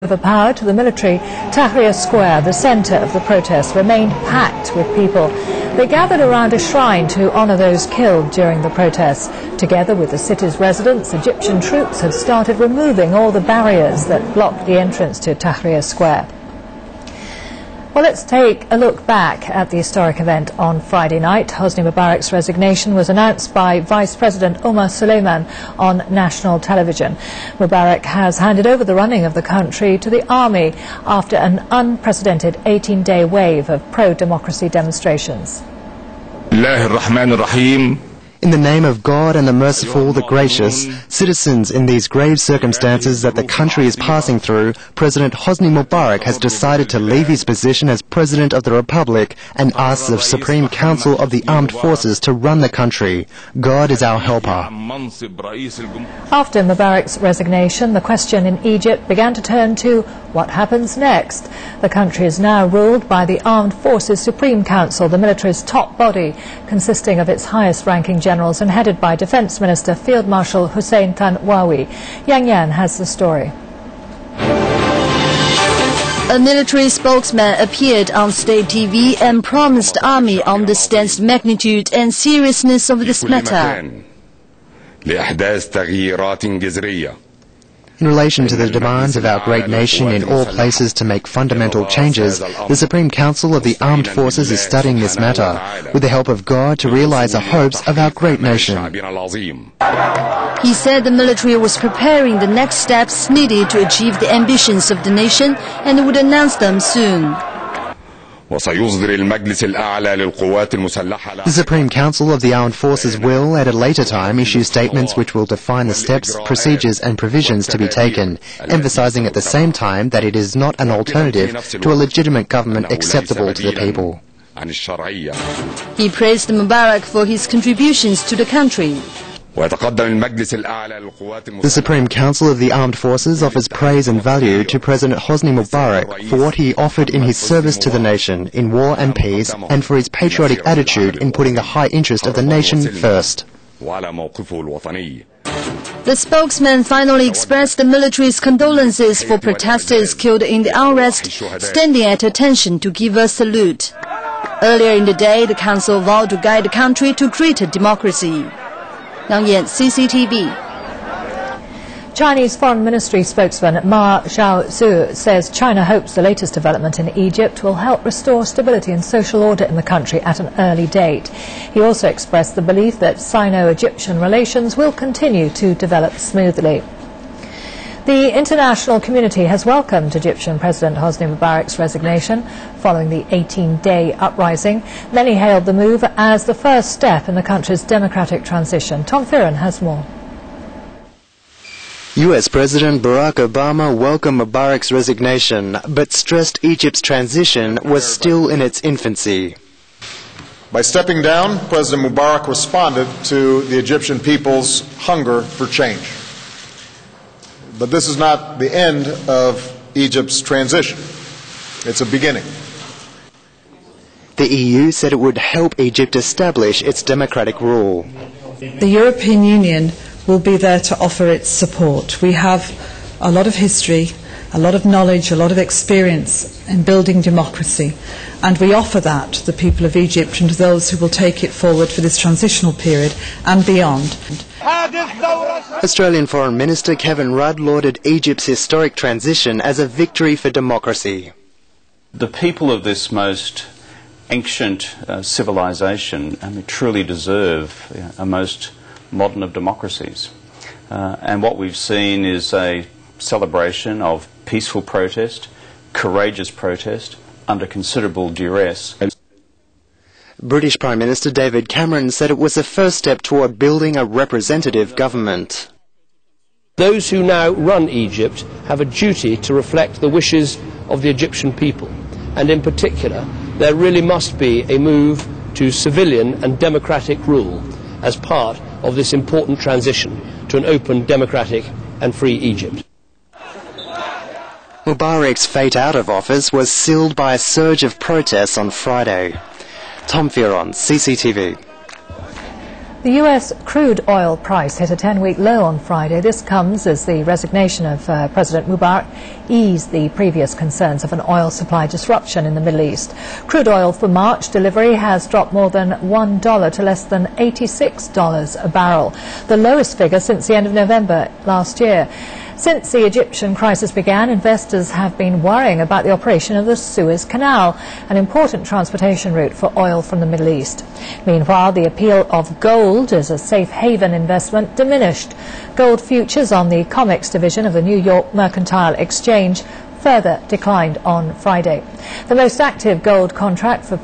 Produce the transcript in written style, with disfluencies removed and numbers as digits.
Of power to the military, Tahrir Square, the centre of the protests, remained packed with people. They gathered around a shrine to honour those killed during the protests. Together with the city's residents, Egyptian troops have started removing all the barriers that block the entrance to Tahrir Square. Well, let's take a look back at the historic event on Friday night. Hosni Mubarak's resignation was announced by Vice President Omar Suleiman on national television. Mubarak has handed over the running of the country to the army after an unprecedented 18-day wave of pro-democracy demonstrations. In the name of God and the merciful, the gracious, citizens, in these grave circumstances that the country is passing through, President Hosni Mubarak has decided to leave his position as President of the Republic and asks the Supreme Council of the Armed Forces to run the country. God is our helper. After Mubarak's resignation, the question in Egypt began to turn to what happens next. The country is now ruled by the Armed Forces Supreme Council, the military's top body, consisting of its highest-ranking generals and headed by Defence Minister Field Marshal Hussein Tanwawi. Yang Yan has the story. A military spokesman appeared on state TV and promised the army understands the magnitude and seriousness of this matter. In relation to the demands of our great nation in all places to make fundamental changes, the Supreme Council of the Armed Forces is studying this matter, with the help of God, to realize the hopes of our great nation. He said the military was preparing the next steps needed to achieve the ambitions of the nation and would announce them soon. The Supreme Council of the Armed Forces will, at a later time, issue statements which will define the steps, procedures and provisions to be taken, emphasizing at the same time that it is not an alternative to a legitimate government acceptable to the people. He praised Mubarak for his contributions to the country. The Supreme Council of the Armed Forces offers praise and value to President Hosni Mubarak for what he offered in his service to the nation in war and peace, and for his patriotic attitude in putting the high interest of the nation first. The spokesman finally expressed the military's condolences for protesters killed in the unrest, standing at attention to give a salute. Earlier in the day, the council vowed to guide the country to greater democracy. Yang Yan, CCTV. Chinese Foreign Ministry spokesman Ma Xiaozu says China hopes the latest development in Egypt will help restore stability and social order in the country at an early date. He also expressed the belief that Sino-Egyptian relations will continue to develop smoothly. The international community has welcomed Egyptian President Hosni Mubarak's resignation following the 18-day uprising. Many hailed the move as the first step in the country's democratic transition. Tom Fearon has more. US President Barack Obama welcomed Mubarak's resignation, but stressed Egypt's transition was still in its infancy. By stepping down, President Mubarak responded to the Egyptian people's hunger for change. But this is not the end of Egypt's transition. It's a beginning. The EU said it would help Egypt establish its democratic rule. The European Union will be there to offer its support. We have a lot of history, a lot of knowledge, a lot of experience in building democracy, and we offer that to the people of Egypt and to those who will take it forward for this transitional period and beyond. Australian Foreign Minister Kevin Rudd lauded Egypt's historic transition as a victory for democracy. The people of this most ancient civilization truly deserve a most modern of democracies. And what we've seen is a celebration of peaceful protest, courageous protest, under considerable duress. British Prime Minister David Cameron said it was the first step toward building a representative government. Those who now run Egypt have a duty to reflect the wishes of the Egyptian people, and in particular there really must be a move to civilian and democratic rule as part of this important transition to an open, democratic and free Egypt. Mubarak's fate out of office was sealed by a surge of protests on Friday. Tom Fearon, CCTV. The U.S. crude oil price hit a 10-week low on Friday. This comes as the resignation of President Mubarak eased the previous concerns of an oil supply disruption in the Middle East. Crude oil for March delivery has dropped more than $1 to less than $86 a barrel, the lowest figure since the end of November last year. Since the Egyptian crisis began, investors have been worrying about the operation of the Suez Canal, an important transportation route for oil from the Middle East. Meanwhile, the appeal of gold as a safe haven investment diminished. Gold futures on the COMEX division of the New York Mercantile Exchange further declined on Friday. The most active gold contract for